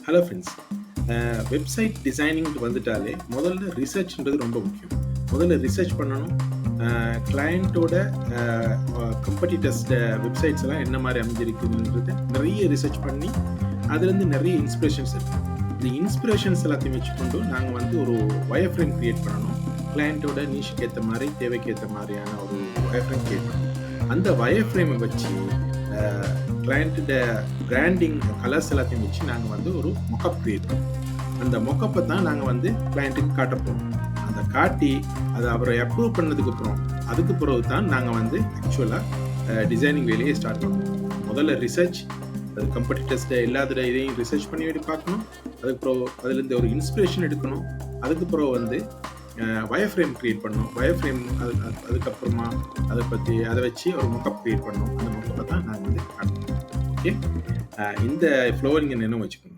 Hello friends. Website டிசைனிங்க்கு வந்துட்டாலே முதல்ல ரிசர்ச்ன்றது ரொம்ப முக்கியம். முதல்ல ரிசர்ச் பண்ணணும். கிளையண்ட்டோட காம்படிட்டர்ஸ் வெப்சைட்ஸ் எல்லாம் என்ன மாதிரி அமைஞ்சிருக்குதுன்றது நிறைய ரிசர்ச் பண்ணி அதுலேருந்து நிறைய இன்ஸ்பிரேஷன்ஸ் இருக்குது. இந்த இன்ஸ்பிரேஷன்ஸ் எல்லாத்தையும் வச்சுக்கொண்டு நாங்கள் வந்து ஒரு வயர் ஃப்ரேம் க்ரியேட் பண்ணணும். கிளையண்ட்டோட நீஷுக்கு ஏற்ற மாதிரி, தேவைக்கு ஏற்ற மாதிரியான ஒரு வயர் ஃப்ரேம் க்ரியேட் பண்ணணும். அந்த வயர் ஃப்ரேமை வச்சு கிளையண்ட்டோட பிராண்டிங் கலர்ஸ் எல்லாத்தையும் வச்சு நாங்கள் வந்து ஒரு மொக்கப் க்ரியேட் பண்ணோம். அந்த மொக்கப்பை தான் நாங்கள் வந்து கிளையண்ட்டுக்கு காட்ட போகிறோம். அந்த காட்டி அதை அவரை அப்ரூவ் பண்ணதுக்கு அப்புறம் அதுக்கு பிறகு தான் நாங்கள் வந்து ஆக்சுவலாக டிசைனிங் வேலையை ஸ்டார்ட் பண்ணுவோம். முதல்ல ரிசர்ச், அது கம்பெடிட்டர்ஸ்ட எல்லாத்தோட இதையும் ரிசர்ச் பண்ணி பார்க்கணும். அதுக்கப்புறம் அதுலேருந்து ஒரு இன்ஸ்பிரேஷன் எடுக்கணும். அதுக்கப்புறம் வந்து வயர் ஃப்ரேம் க்ரியேட் பண்ணணும். வயர் ஃப்ரேம் அதுக்கப்புறமா அதை வச்சு ஒரு மொக்கப் க்ரியேட் பண்ணணும். அந்த மொக்கப்பை தான் நாங்கள் வந்து காட்டணும். ஓகே, இந்த ஃப்ளோவை நீங்கள் நினைவு வச்சுக்கணும்.